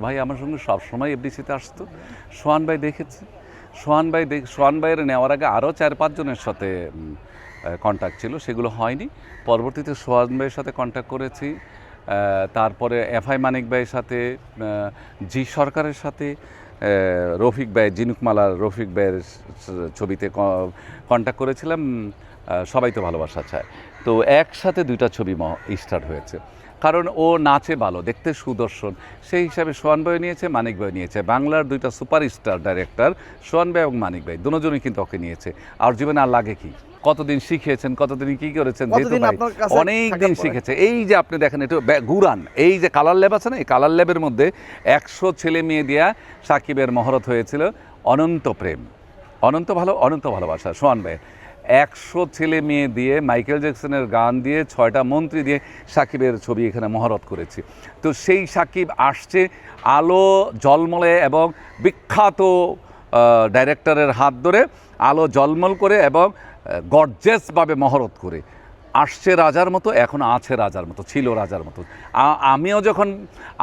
ভাই আমার সঙ্গে সবসময় এফডিসিতে আসতো। সোহান ভাই দেখেছি, সোহান ভাইয়ের নেওয়ার আগে আরও 4-5 জনের সাথে কন্ট্যাক্ট ছিল, সেগুলো হয়নি। পরবর্তীতে সোহান ভাইয়ের সাথে কন্ট্যাক্ট করেছি, তারপরে এফআই মানিক ভাইয়ের সাথে, জি সরকারের সাথে, রফিক ভাই, জিনুকমালার রফিক ভাইয়ের ছবিতে কন্ট্যাক্ট করেছিলাম। সবাই তো ভালোবাসা চায়, তো একসাথে 2টা ছবি স্টার্ট হয়েছে। কারণ ও নাচে ভালো, দেখতে সুদর্শন, সেই হিসাবে সোহান ভাই নিয়েছে, মানিক ভাই নিয়েছে। বাংলার 2টা সুপারস্টার ডাইরেক্টর সোহান ভাই এবং মানিক ভাই, দুজনই কিন্তু ওকে নিয়েছে। আর জীবনে আর লাগে কি? কতদিন শিখিয়েছেন, কতদিন কি করেছেন, অনেক দিন শিখেছে। এই যে আপনি দেখেন একটু ঘুরান, এই যে কালার ল্যাব আছে না, এই কালার ল্যাবের মধ্যে 100 ছেলে মেয়ে দিয়া সাকিবের মহরত হয়েছিল। অনন্ত প্রেম, অনন্ত ভালোবাসা সোহান ভাই। 100 ছেলে মেয়ে দিয়ে, মাইকেল জ্যাকসনের গান দিয়ে, 6টা মন্ত্রী দিয়ে সাকিবের ছবি এখানে মহরত করেছি। তো সেই সাকিব আসছে আলো জলমলে এবং বিখ্যাত ডাইরেক্টরের হাত ধরে আলো জলমল করে এবং গর্জেসভাবে মহরত করে আসছে রাজার মতো, এখন আছে রাজার মতো, ছিল রাজার মতো। আমিও যখন,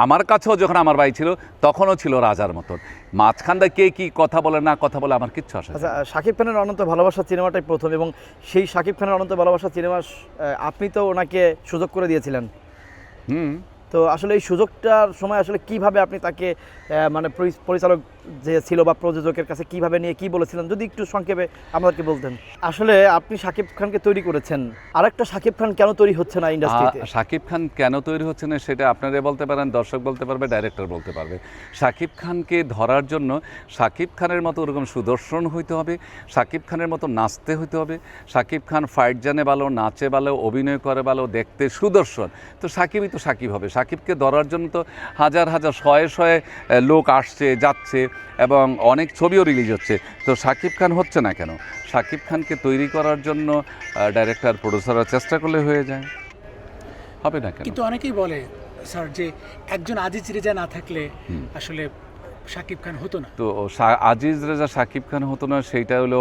আমার কাছেও যখন আমার ভাই ছিল, তখনও ছিল রাজার মতো। মাঝখানটা কে কি কথা বলে না কথা বলে আমার কিচ্ছু আসে না। আচ্ছা, শাকিব খানের অনন্ত ভালোবাসা সিনেমাটাই প্রথম, এবং সেই শাকিব খানের অনন্ত ভালোবাসা সিনেমা আপনি তো ওনাকে সুযোগ করে দিয়েছিলেন। তো আসলে এই সুযোগটার সময় আসলে কিভাবে আপনি তাকে মানে পরিচালক যে ছিল বা প্রযোজকের কাছে কিভাবে নিয়ে কি বলেছিলেন, যদি একটু সংক্ষেপে আমাদেরকে বলতেন। আসলে আপনি শাকিব খানকে তৈরি করেছেন, আরেকটা শাকিব খান কেন তৈরি হচ্ছে না ইন্ডাস্ট্রিতে? শাকিব খান কেন তৈরি হচ্ছে না সেটা আপনারা বলতে পারেন, দর্শক বলতে পারবে, ডাইরেক্টর বলতে পারবে। শাকিব খানকে ধরার জন্য শাকিব খানের মতো ওরকম সুদর্শন হইতে হবে, শাকিব খানের মতো নাচতে হইতে হবে। শাকিব খান ফাইট জানে ভালো, নাচে ভালো, অভিনয় করে ভালো, দেখতে সুদর্শন। তো শাকিবই তো শাকিব হবে। শাকিবকে ধরার জন্য তো হাজার হাজার শয়ে লোক আসছে যাচ্ছে এবং অনেক ছবিও রিলিজ হচ্ছে। তো শাকিব খান হচ্ছে না কেন? শাকিব খানকে তৈরি করার জন্য ডাইরেক্টর প্রডিউসাররা চেষ্টা করলে হয়ে যায়, হবে না কেন? কিন্তু অনেকেই বলে স্যার যে একজন আজিজ রেজা না থাকলে আসলে শাকিব খান হতো না। তো আজিজ রেজা শাকিব খান হতো না, সেইটা হলো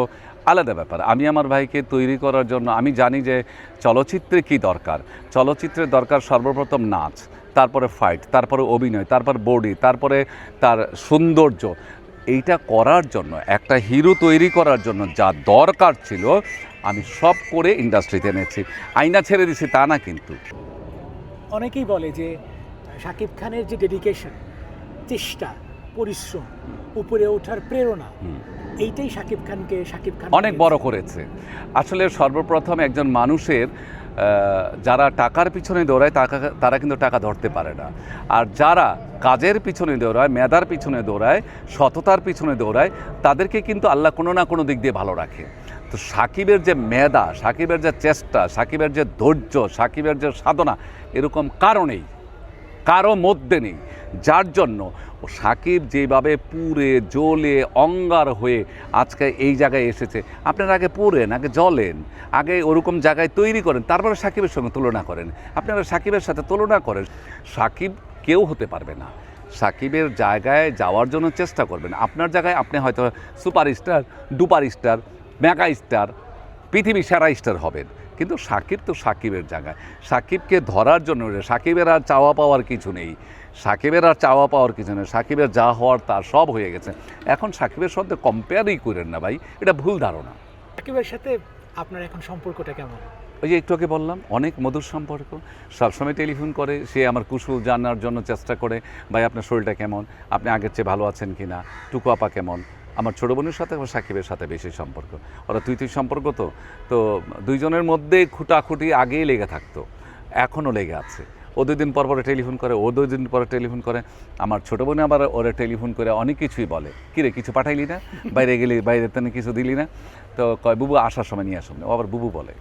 আলাদা ব্যাপার। আমি আমার ভাইকে তৈরি করার জন্য আমি জানি যে চলচ্চিত্রে কি দরকার। চলচ্চিত্রের দরকার সর্বপ্রথম নাচ, তারপরে ফাইট, তারপরে অভিনয়, তারপর বডি, তারপরে তার সৌন্দর্য। এইটা করার জন্য, একটা হিরো তৈরি করার জন্য যা দরকার ছিল আমি সব করে ইন্ডাস্ট্রিতে এনেছি। আয়না ছেড়ে দিছি তা না, কিন্তু অনেকেই বলে যে শাকিব খানের যে ডেডিকেশন, চেষ্টা, পরিশ্রম, উপরে ওঠার প্রেরণা, এইটাই শাকিব খান অনেক বড় করেছে। আসলে সর্বপ্রথম একজন মানুষের যারা টাকার পিছনে দৌড়ায় তারা কিন্তু টাকা ধরতে পারে না, আর যারা কাজের পিছনে দৌড়ায়, মেধার পিছনে দৌড়ায়, সততার পিছনে দৌড়ায়, তাদেরকে কিন্তু আল্লাহ কোনো না কোনো দিক দিয়ে ভালো রাখে। তো সাকিবের যে মেধা, সাকিবের যে চেষ্টা, সাকিবের যে ধৈর্য, সাকিবের যে সাধনা, এরকম কারো মধ্যে নেই। যার জন্য ও সাকিব যেভাবে পুড়ে জ্বলে অঙ্গার হয়ে আজকে এই জায়গায় এসেছে। আপনারা আগে পুড়েন, আগে জ্বলেন, আগে ওরকম জায়গায় তৈরি করেন, তারপরে সাকিবের সঙ্গে তুলনা করেন। আপনারা সাকিবের সাথে তুলনা করেন, সাকিব কেউ হতে পারবে না। সাকিবের জায়গায় যাওয়ার জন্য চেষ্টা করবেন। আপনার জায়গায় আপনি হয়তো superstar, duper star, mega star, পৃথিবী সেরা স্টার হবেন, কিন্তু সাকিব তো সাকিবের জায়গায়। সাকিবকে ধরার জন্য সাকিবের আর চাওয়া পাওয়ার কিছু নেই, সাকিবের যা হওয়ার তার সব হয়ে গেছে। এখন সাকিবের সাথে কম্পেয়ারই করেন না ভাই, এটা ভুল ধারণা। সাকিবের সাথে আপনার এখন সম্পর্কটা কেমন? ওই যে একটু আগে বললাম, অনেক মধুর সম্পর্ক। সবসময় টেলিফোন করে, সে আমার কুশল জানার জন্য চেষ্টা করে, ভাই আপনার শরীরটা কেমন, আপনি আগের চেয়ে ভালো আছেন কি না, টুকু আপা কেমন। আমার ছোটো বোনের সাথে আমার সাকিবের সাথে বেশি সম্পর্ক, ওরা তুই সম্পর্ক। তো দুইজনের মধ্যে খুঁটাখুটি আগেই লেগে থাকতো, এখনও লেগে আছে। ও 2 দিন পর পরে টেলিফোন করে, ও 2 দিন পরে টেলিফোন করে। আমার ছোটো বোনে আবার ওরা টেলিফোন করে অনেক কিছুই বলে, কিরে কিছু পাঠাইলি না, বাইরে গেলি, বাইরে তেনে কিছু দিলি না, তো কয় বুবু আসার সময় নিয়ে আসুন, ও আবার বুবু বলে।